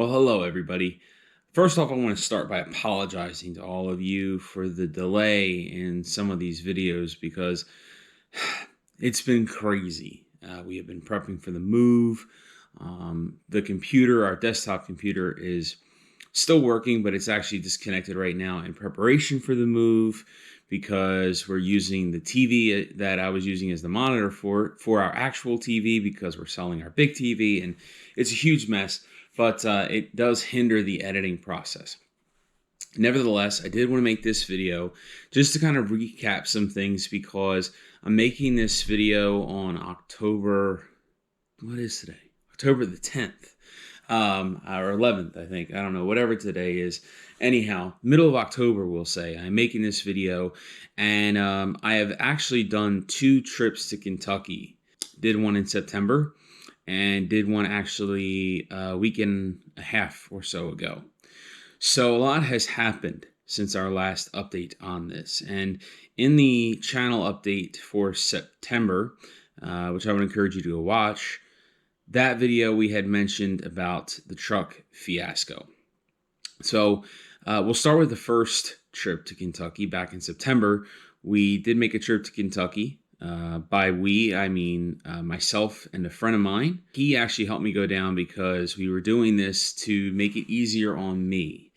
Well, hello, everybody. First off, I want to start by apologizing to all of you for the delay in some of these videos because it's been crazy. We have been prepping for the move. The computer, our desktop computer, is still working, but it's actually disconnected right now in preparation for the move because we're using the TV that I was using as the monitor for our actual TV because we're selling our big TV, and it's a huge mess, but it does hinder the editing process. Nevertheless, I did want to make this video just to kind of recap some things because I'm making this video on what is today? October the 10th, or 11th, I think. I don't know, whatever today is. Anyhow, middle of October, we'll say. I'm making this video, and I have actually done 2 trips to Kentucky. Did one in September, and did one actually a week and a half or so ago. So a lot has happened since our last update on this. And in the channel update for September, which I would encourage you to go watch, that video we had mentioned about the truck fiasco. So we'll start with the first trip to Kentucky back in September. We did make a trip to Kentucky. By we, I mean myself and a friend of mine. He actually helped me go down because we were doing this to make it easier on me.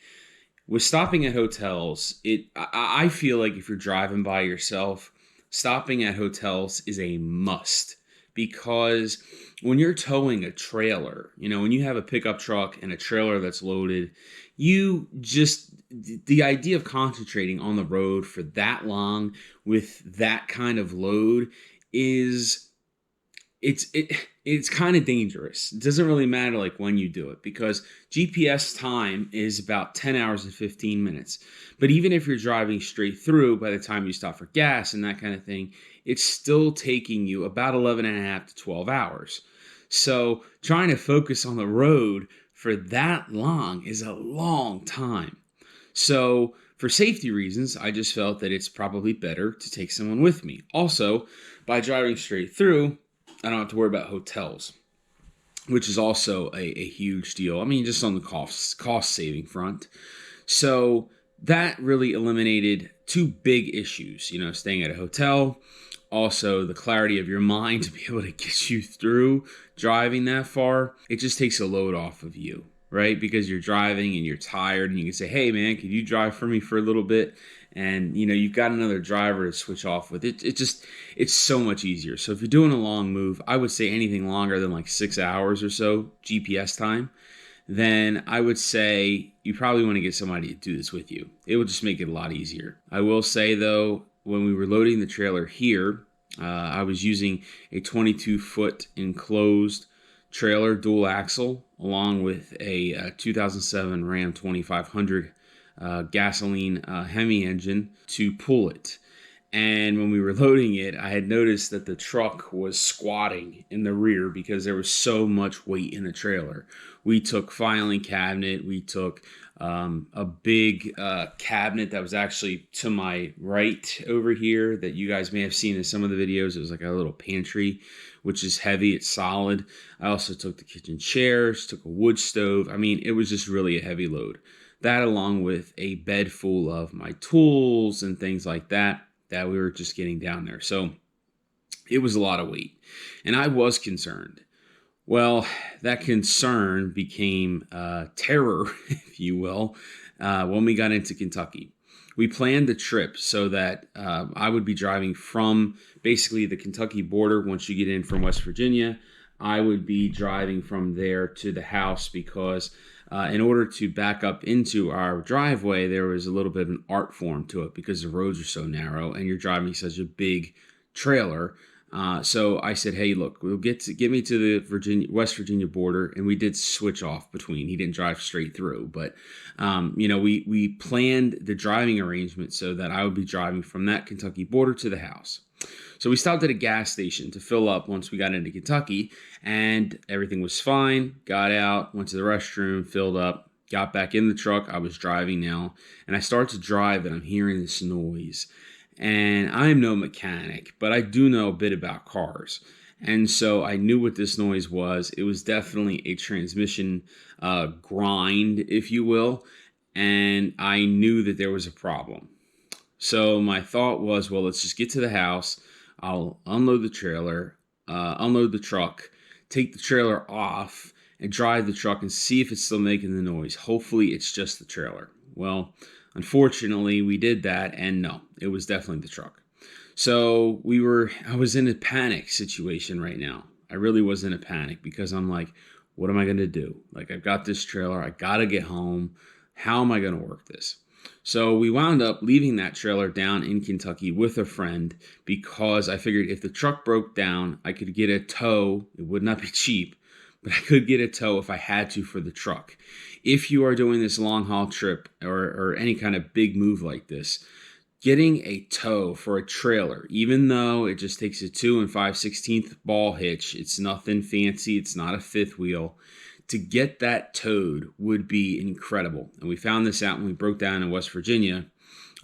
With stopping at hotels, I feel like if you're driving by yourself, stopping at hotels is a must because when you're towing a trailer, when you have a pickup truck and a trailer that's loaded, the idea of concentrating on the road for that long with that kind of load is it's kind of dangerous. It doesn't really matter like when you do it because GPS time is about 10 hours and 15 minutes. But even if you're driving straight through, by the time you stop for gas and that kind of thing, it's still taking you about 11 and a half to 12 hours. So trying to focus on the road for that long is a long time. So for safety reasons, I just felt that it's probably better to take someone with me. Also, by driving straight through, I don't have to worry about hotels, which is also a huge deal. I mean, just on the cost saving front. So that really eliminated 2 big issues, staying at a hotel, also the clarity of your mind to be able to get you through driving that far. It just takes a load off of you, right? Because you're driving and you're tired and you can say, hey man, could you drive for me for a little bit? And you've got another driver to switch off with. It's so much easier. So if you're doing a long move, I would say anything longer than like 6 hours or so GPS time, then I would say you probably want to get somebody to do this with you. It will just make it a lot easier. I will say though, when we were loading the trailer here, I was using a 22-foot enclosed trailer, dual axle, along with a 2007 Ram 2500 gasoline Hemi engine to pull it. And when we were loading it, I had noticed that the truck was squatting in the rear because there was so much weight in the trailer. We took filing cabinet, we took a big cabinet that was actually to my right over here that you guys may have seen in some of the videos. It was like a little pantry, which is heavy, it's solid. I also took the kitchen chairs, took a wood stove. I mean, it was just really a heavy load. That along with a bed full of my tools and things like that we were just getting down there. So it was a lot of weight. And I was concerned. Well, that concern became terror, if you will, when we got into Kentucky. We planned the trip so that I would be driving from basically the Kentucky border once you get in from West Virginia. I would be driving from there to the house because in order to back up into our driveway, there was a little bit of an art form to it because the roads are so narrow and you're driving such a big trailer. So I said, hey, look, we'll get me to the West Virginia border. And we did switch off between. He didn't drive straight through. But, we planned the driving arrangement so that I would be driving from that Kentucky border to the house. So we stopped at a gas station to fill up once we got into Kentucky, and everything was fine. Got out, went to the restroom, filled up, got back in the truck. I was driving now, and I start to drive, and I'm hearing this noise. And I am no mechanic, but I do know a bit about cars. And so I knew what this noise was. It was definitely a transmission grind, if you will. And I knew that there was a problem. So my thought was, well, let's just get to the house. I'll unload the trailer, unload the truck, take the trailer off, and drive the truck and see if it's still making the noise. Hopefully, it's just the trailer. Well, unfortunately, we did that, and no, it was definitely the truck. So I was in a panic situation right now. I really was in a panic because I'm like, what am I going to do? Like, I've got this trailer. I got to get home. How am I going to work this? So we wound up leaving that trailer down in Kentucky with a friend because I figured if the truck broke down, I could get a tow. It would not be cheap, but I could get a tow if I had to for the truck. If you are doing this long haul trip or any kind of big move like this, getting a tow for a trailer, even though it just takes a 2 5/16 ball hitch, it's nothing fancy, it's not a fifth wheel, to get that towed would be incredible. And we found this out when we broke down in West Virginia,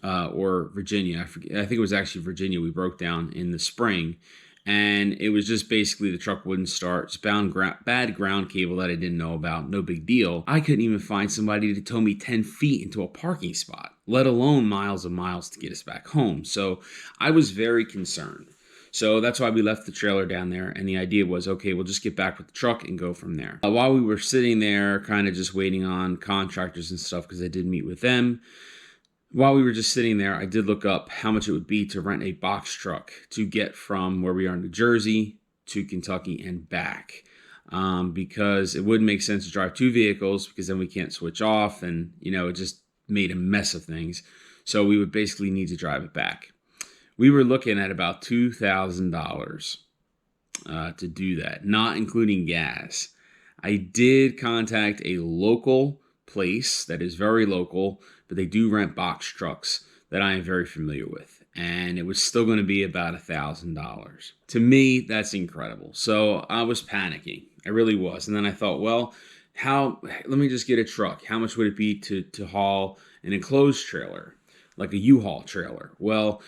or Virginia. I think it was actually Virginia. We broke down in the spring, and it was just basically the truck wouldn't start. It's bad ground cable that I didn't know about. No big deal. I couldn't even find somebody to tow me 10 feet into a parking spot, let alone miles and miles to get us back home. So I was very concerned. So that's why we left the trailer down there, and the idea was, okay, we'll just get back with the truck and go from there. While we were sitting there, kind of just waiting on contractors and stuff, because I did meet with them, while we were just sitting there, I did look up how much it would be to rent a box truck to get from where we are in New Jersey to Kentucky and back. Because it wouldn't make sense to drive 2 vehicles because then we can't switch off, and, it just made a mess of things. So we would basically need to drive it back. We were looking at about $2,000 to do that, not including gas. I did contact a local place that is very local, but they do rent box trucks that I am very familiar with. And it was still going to be about $1,000. To me, that's incredible. So I was panicking. I really was. And then I thought, well, let me just get a truck. How much would it be to haul an enclosed trailer, like a U-Haul trailer? Well,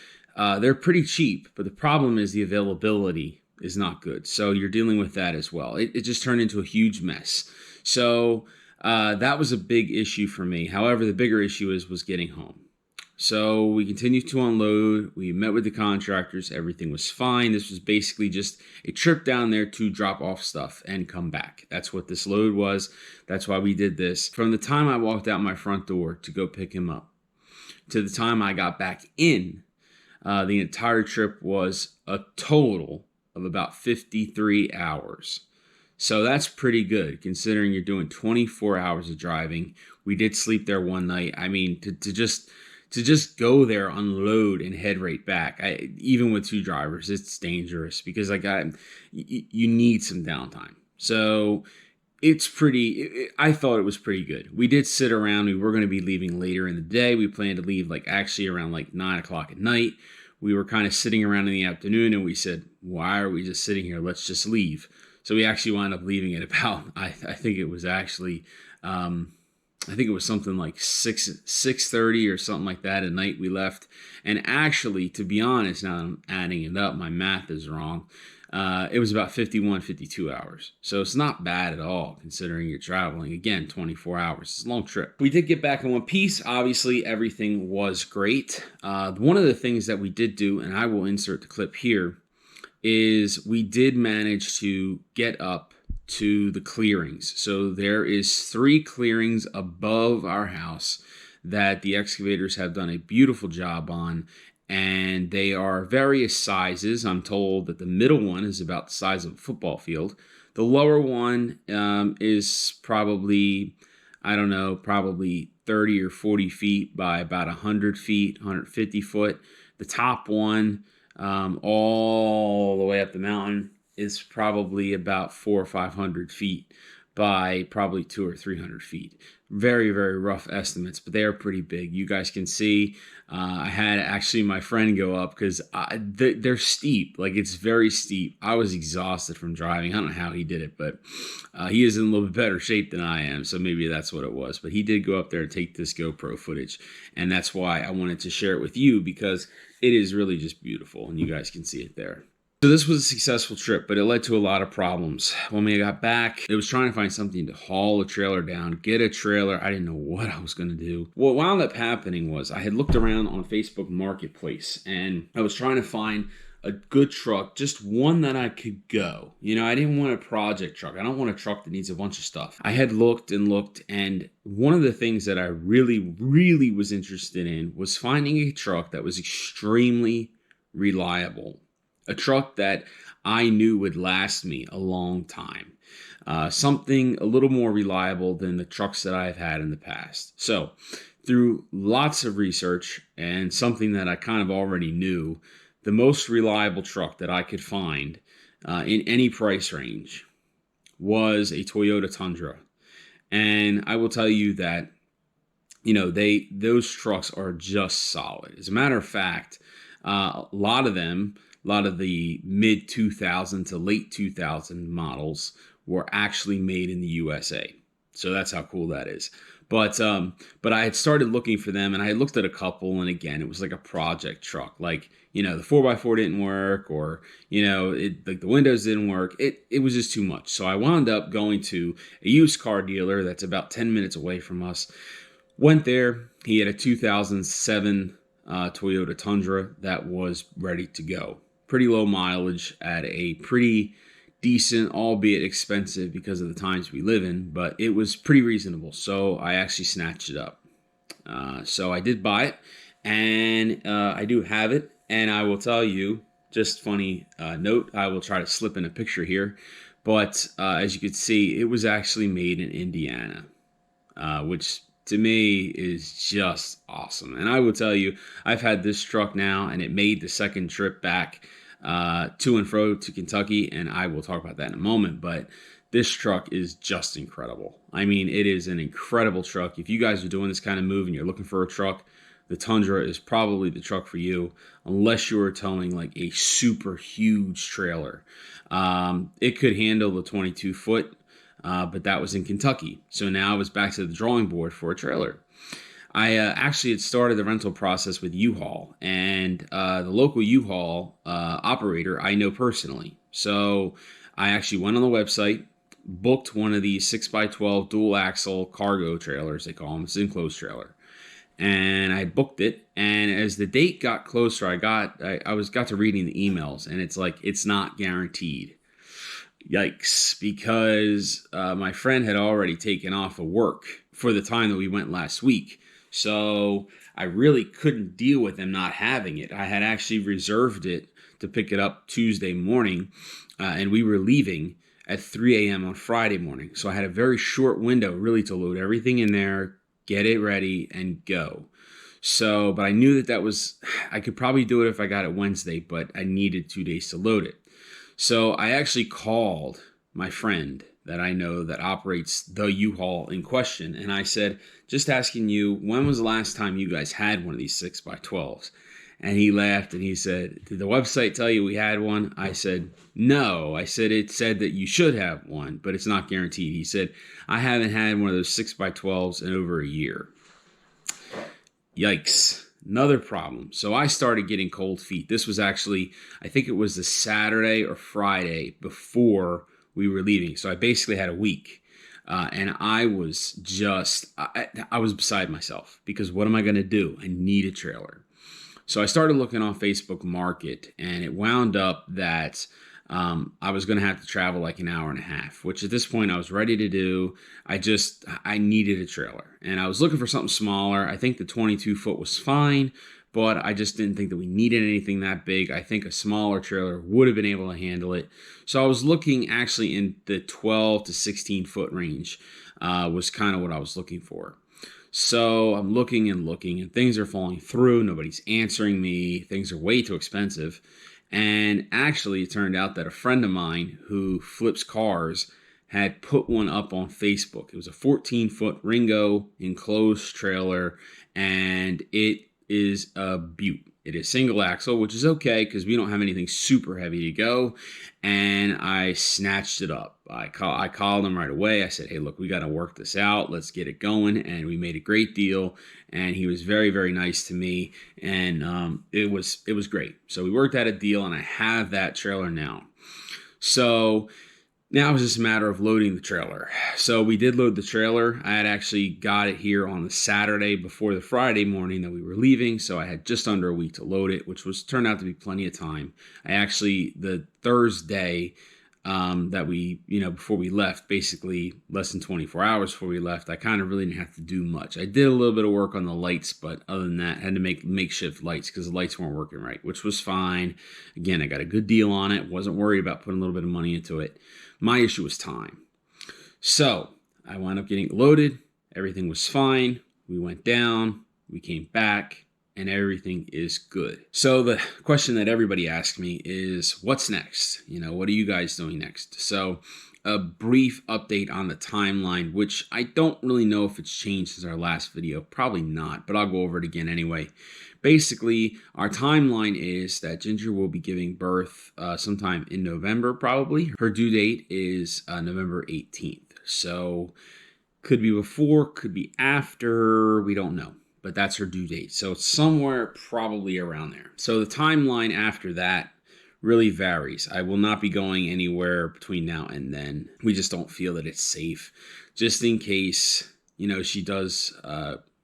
they're pretty cheap, but the problem is the availability is not good. So you're dealing with that as well. It just turned into a huge mess. So that was a big issue for me. However, the bigger issue was getting home. So we continued to unload. We met with the contractors. Everything was fine. This was basically just a trip down there to drop off stuff and come back. That's what this load was. That's why we did this. From the time I walked out my front door to go pick him up to the time I got back in, the entire trip was a total of about 53 hours. So that's pretty good considering you're doing 24 hours of driving. We did sleep there one night. I mean, to just go there, unload, and head right back. Even with 2 drivers, it's dangerous because you need some downtime. So I thought it was pretty good. We did sit around. We were going to be leaving later in the day. We planned to leave actually around 9 o'clock at night. We were kind of sitting around in the afternoon, and we said, why are we just sitting here? Let's just leave. So we actually wound up leaving at about, I think it was actually, I think it was something like 6:30 or something like that at night we left. And actually, to be honest, now that I'm adding it up, my math is wrong. It was about 52 hours. So it's not bad at all considering you're traveling. Again, 24 hours. It's a long trip. We did get back in one piece. Obviously, everything was great. One of the things that we did do, and I will insert the clip here, is we did manage to get up to the clearings. So there is 3 clearings above our house that the excavators have done a beautiful job on, and they are various sizes. I'm told that the middle one is about the size of a football field. The lower one is probably, probably 30 or 40 feet by about 100 feet, 150 foot. The top one, all the way up the mountain, is probably about 400 or 500 feet by probably 200 or 300 feet. Very, very rough estimates, but they are pretty big. You guys can see. I had actually my friend go up because they're steep. It's very steep. I was exhausted from driving. I don't know how he did it, but he is in a little bit better shape than I am, so maybe that's what it was. But he did go up there and take this GoPro footage, and that's why I wanted to share it with you, because it is really just beautiful, and you guys can see it there. So this was a successful trip, but it led to a lot of problems. When we got back, it was trying to find something to haul a trailer down, get a trailer. I didn't know what I was going to do. What wound up happening was I had looked around on Facebook Marketplace and I was trying to find a good truck, just one that I could go. You know, I didn't want a project truck. I don't want a truck that needs a bunch of stuff. I had looked and looked, and one of the things that I really was interested in was finding a truck that was extremely reliable. A truck that I knew would last me a long time. Something a little more reliable than the trucks that I've had in the past. So, through lots of research and something that I kind of already knew, the most reliable truck that I could find in any price range was a Toyota Tundra. And I will tell you that, you know, those trucks are just solid. As a matter of fact, a lot of the mid 2000 to late 2000 models were actually made in the USA. So that's how cool that is. But I had started looking for them, and I had looked at a couple, and again, it was like a project truck. Like, you know, the 4x4 didn't work, or, you know, like the windows didn't work. It was just too much. So I wound up going to a used car dealer that's about 10 minutes away from us. Went there. He had a 2007 Toyota Tundra that was ready to go. Pretty low mileage at a pretty decent, albeit expensive because of the times we live in, but it was pretty reasonable. So I actually snatched it up. So I did buy it, and I do have it. And I will tell you, just funny note, I will try to slip in a picture here. But as you can see, it was actually made in Indiana, which to me is just awesome. And I will tell you, I've had this truck now, and it made the second trip back to and fro to Kentucky, and I will talk about that in a moment. But this truck is just incredible. I mean, it is an incredible truck. If you guys are doing this kind of move and you're looking for a truck, the Tundra is probably the truck for you, unless you're towing like a super huge trailer. It could handle the 22 foot, but that was in Kentucky. So now I was back to the drawing board for a trailer. I actually had started the rental process with U-Haul, and the local U-Haul operator I know personally. So I actually went on the website, booked one of these 6x12 dual axle cargo trailers, they call them. It's an enclosed trailer. And I booked it, and as the date got closer, I got to reading the emails, and it's like, it's not guaranteed. Yikes, because my friend had already taken off of work for the time that we went last week. So I really couldn't deal with them not having it. I had actually reserved it to pick it up Tuesday morning, and we were leaving at 3 a.m. on Friday morning. So I had a very short window really to load everything in there, get it ready, and go. So, but I knew that was, I could probably do it if I got it Wednesday, but I needed 2 days to load it. So I actually called my friend that I know that operates the U-Haul in question, and I said, just asking you, when was the last time you guys had one of these 6x12s? And he laughed and he said, did the website tell you we had one? I said, no. I said, it said that you should have one, but it's not guaranteed. He said, I haven't had one of those 6x12s in over a year. Yikes. Another problem. So I started getting cold feet. This was actually, I think it was the Saturday or Friday before we were leaving. So I basically had a week. And I was just, I was beside myself, because what am I going to do? I need a trailer. So I started looking on Facebook Market, and it wound up that I was going to have to travel like an hour and a half, which at this point I was ready to do. I needed a trailer, and I was looking for something smaller. I think the 22 foot was fine, but I just didn't think that we needed anything that big. I think a smaller trailer would have been able to handle it. So I was looking actually in the 12 to 16 foot range was kind of what I was looking for. So I'm looking and things are falling through. Nobody's answering me. Things are way too expensive. And actually, it turned out that a friend of mine who flips cars had put one up on Facebook. It was a 14-foot Ringo enclosed trailer, and it is a beaut. It is single axle, which is okay because we don't have anything super heavy to go. And I snatched it up. I called him right away. I said, hey, look, we got to work this out. Let's get it going. And we made a great deal. And he was very, very nice to me. And it was great. So we worked out a deal, and I have that trailer now. So now it's just a matter of loading the trailer. So we did load the trailer. I had actually got it here on the Saturday before the Friday morning that we were leaving. So I had just under a week to load it, which turned out to be plenty of time. I actually, the Thursday that we, before we left, basically less than 24 hours before we left, I kind of really didn't have to do much. I did a little bit of work on the lights, but other than that, I had to make makeshift lights because the lights weren't working right, which was fine. Again, I got a good deal on it. Wasn't worried about putting a little bit of money into it. My issue was time. So I wound up getting loaded. Everything was fine. We went down. We came back. And everything is good. So the question that everybody asks me is, what's next? What are you guys doing next? So a brief update on the timeline, which I don't really know if it's changed since our last video. Probably not, but I'll go over it again anyway. Basically, our timeline is that Ginger will be giving birth sometime in November, probably. Her due date is November 18th. So could be before, could be after, we don't know. But that's her due date. So it's somewhere probably around there. So the timeline after that really varies. I will not be going anywhere between now and then. We just don't feel that it's safe. Just in case, she does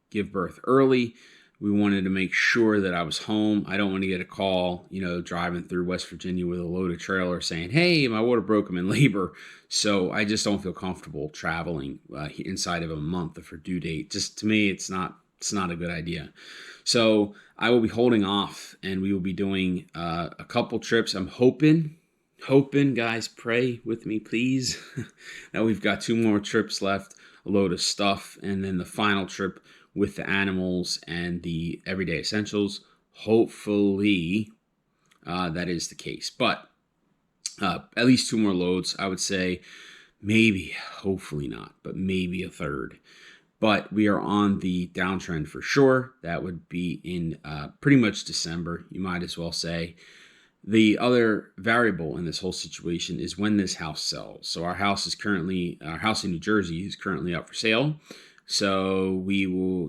give birth early. We wanted to make sure that I was home. I don't want to get a call, driving through West Virginia with a loaded trailer saying, hey, my water broke, I'm in labor. So I just don't feel comfortable traveling inside of a month of her due date. Just to me, it's not a good idea. So I will be holding off, and we will be doing a couple trips. I'm hoping, guys, pray with me, please, that we've got 2 more trips left, a load of stuff, and then the final trip with the animals and the everyday essentials. Hopefully that is the case. But at least 2 more loads, I would say. Maybe, hopefully not, but maybe a third. But we are on the downtrend for sure. That would be in pretty much December, you might as well say. The other variable in this whole situation is when this house sells. So our house in New Jersey is currently up for sale. So we will,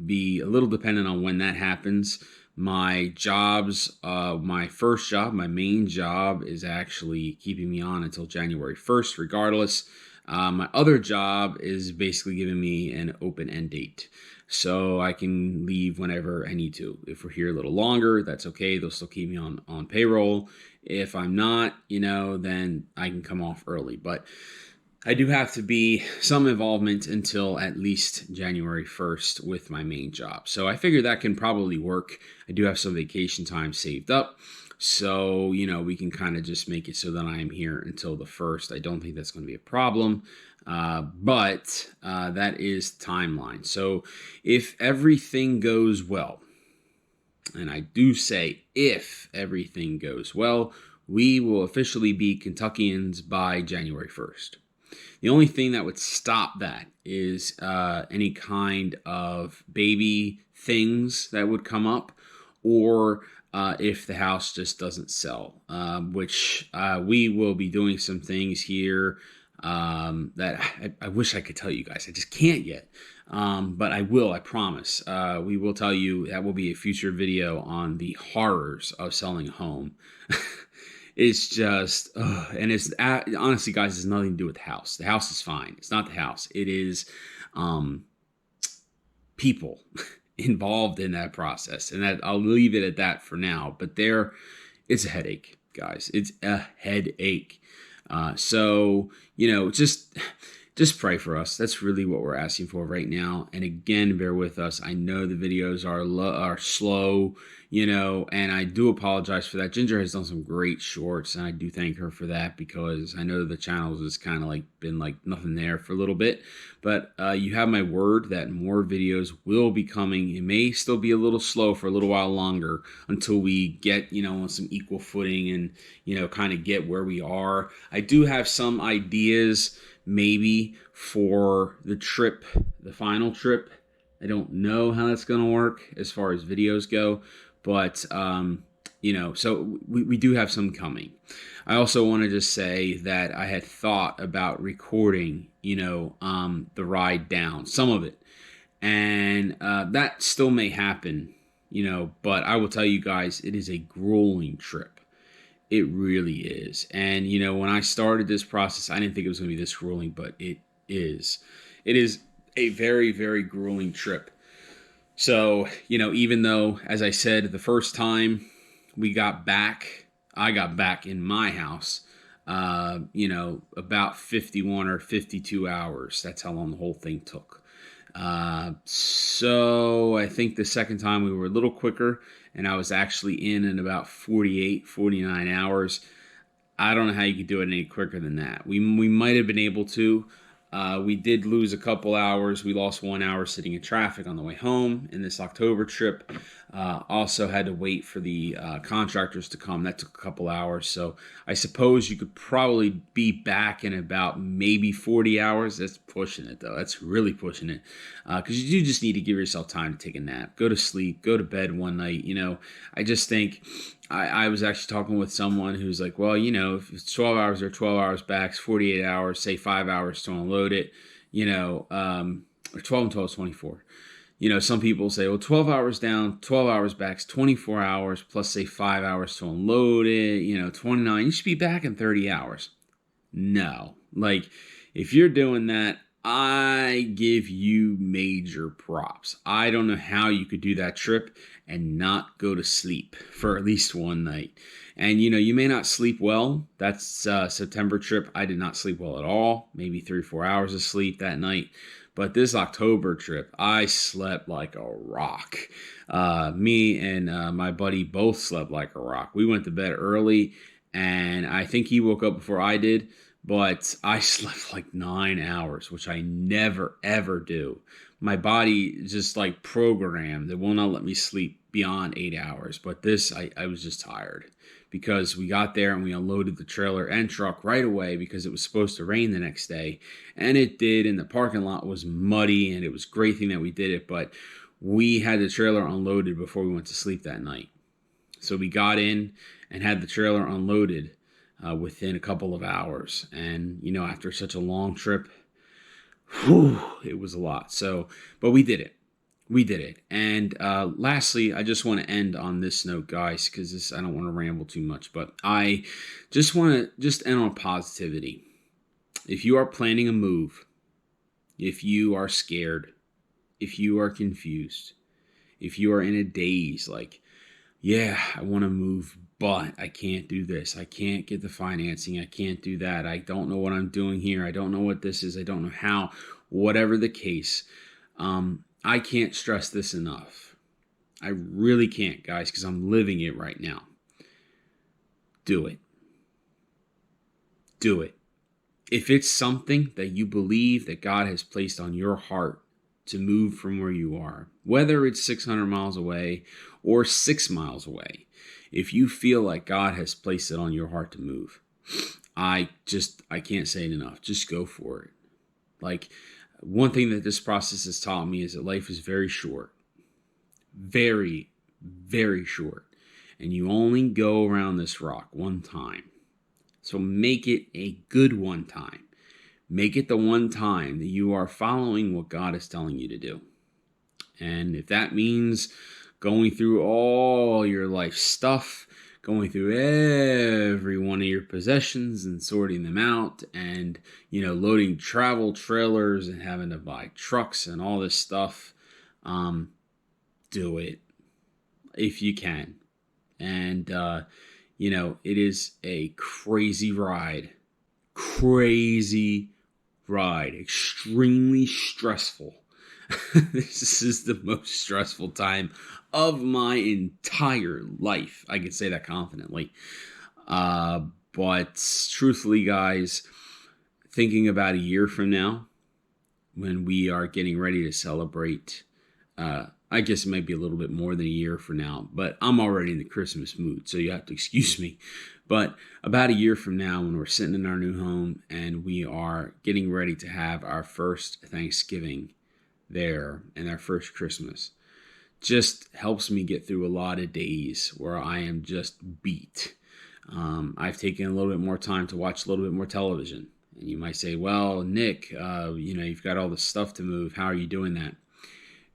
be a little dependent on when that happens. My jobs, my first job, my main job is actually keeping me on until January 1st, regardless. My other job is basically giving me an open end date. So I can leave whenever I need to. If we're here a little longer, that's okay. They'll still keep me on payroll. If I'm not, then I can come off early. But I do have to be some involvement until at least January 1st with my main job. So I figure that can probably work. I do have some vacation time saved up. So, we can kind of just make it so that I am here until the 1st. I don't think that's going to be a problem. But that is timeline. So if everything goes well, and I do say if everything goes well, we will officially be Kentuckians by January 1st. The only thing that would stop that is any kind of baby things that would come up, or if the house just doesn't sell, which we will be doing some things here that I wish I could tell you guys. I just can't yet. But I will, I promise. We will tell you. That will be a future video on the horrors of selling a home. It's just, and it's honestly, guys, it's nothing to do with the house. The house is fine. It's not the house. It is people involved in that process, and that I'll leave it at that for now. But it's a headache, guys. It's a headache. So just pray for us. That's really what we're asking for right now. And again, bear with us. I know the videos are slow, and I do apologize for that. Ginger has done some great shorts, and I do thank her for that, because I know the channel has kind of been nothing there for a little bit. But you have my word that more videos will be coming. It may still be a little slow for a little while longer until we get, on some equal footing and, kind of get where we are. I do have some ideas maybe for the final trip. I don't know how that's going to work as far as videos go, But so we do have some coming. I also want to just say that I had thought about recording, the ride down, some of it, and that still may happen, but I will tell you guys, it is a grueling trip. It really is. And when I started this process, I didn't think it was going to be this grueling, but it is. It is a very, very grueling trip. So, even though, as I said, the first time I got back in my house, about 51 or 52 hours. That's how long the whole thing took. So I think the second time we were a little quicker, and I was actually in about 48, 49 hours. I don't know how you could do it any quicker than that. We might have been able to. We did lose a couple hours. We lost 1 hour sitting in traffic on the way home in this October trip. Also had to wait for the contractors to come. That took a couple hours. So I suppose you could probably be back in about maybe 40 hours. That's pushing it, though. That's really pushing it. Because you do just need to give yourself time to take a nap, go to sleep, go to bed one night. I just think I was actually talking with someone who's like, well, if it's 12 hours or 12 hours back, 48 hours, say 5 hours to unload it, or 12 and 12 is 24. Some people say, well, 12 hours down, 12 hours back is 24 hours plus, say, 5 hours to unload it, 29. You should be back in 30 hours. No. Like, if you're doing that, I give you major props. I don't know how you could do that trip and not go to sleep for at least one night. And you may not sleep well. That's September trip. I did not sleep well at all. Maybe 3 or 4 hours of sleep that night. But this October trip, I slept like a rock. Me and my buddy both slept like a rock. We went to bed early, and I think he woke up before I did. But I slept like 9 hours, which I never, ever do. My body just like programmed. It will not let me sleep beyond 8 hours. But this, I was just tired because we got there and we unloaded the trailer and truck right away because it was supposed to rain the next day. And it did. And the parking lot was muddy, and it was a great thing that we did it. But we had the trailer unloaded before we went to sleep that night. So we got in and had the trailer unloaded within a couple of hours. And, after such a long trip, it was a lot. So, but we did it. We did it. And lastly, I just want to end on this note, guys, because I don't want to ramble too much, but I just want to end on positivity. If you are planning a move, if you are scared, if you are confused, if you are in a daze, like, yeah, I want to move, but I can't do this. I can't get the financing. I can't do that. I don't know what I'm doing here. I don't know what this is. I don't know how. Whatever the case, I can't stress this enough. I really can't, guys, because I'm living it right now. Do it. Do it. If it's something that you believe that God has placed on your heart to move from where you are, whether it's 600 miles away or 6 miles away, if you feel like God has placed it on your heart to move, I can't say it enough. Just go for it. Like, one thing that this process has taught me is that life is very short. Very, very short. And you only go around this rock one time. So make it a good one time. Make it the one time that you are following what God is telling you to do. And if that means going through all your life stuff, going through every one of your possessions and sorting them out, and, loading travel trailers and having to buy trucks and all this stuff, do it if you can. And, it is a crazy ride, extremely stressful. This is the most stressful time of my entire life. I can say that confidently. But truthfully, guys, thinking about a year from now, when we are getting ready to celebrate, I guess it might be a little bit more than a year from now, but I'm already in the Christmas mood, so you have to excuse me. But about a year from now, when we're sitting in our new home and we are getting ready to have our first Thanksgiving there and our first Christmas, just helps me get through a lot of days where I am just beat. I've taken a little bit more time to watch a little bit more television. And you might say, well, Nick, you've got all this stuff to move. How are you doing that?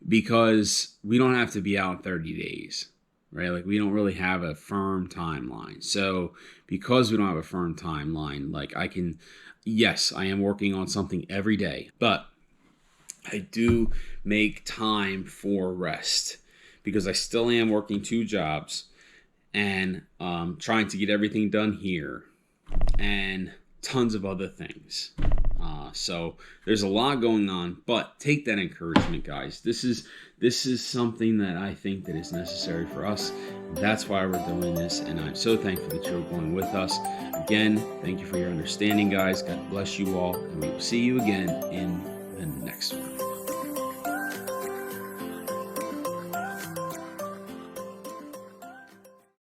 Because we don't have to be out in 30 days, right? Like, we don't really have a firm timeline. So because we don't have a firm timeline, like, yes, I am working on something every day, but I do make time for rest because I still am working 2 jobs and trying to get everything done here and tons of other things. So there's a lot going on, but take that encouragement, guys. This is something that I think that is necessary for us. That's why we're doing this, and I'm so thankful that you're going with us. Again, thank you for your understanding, guys. God bless you all, and we will see you again in the next one.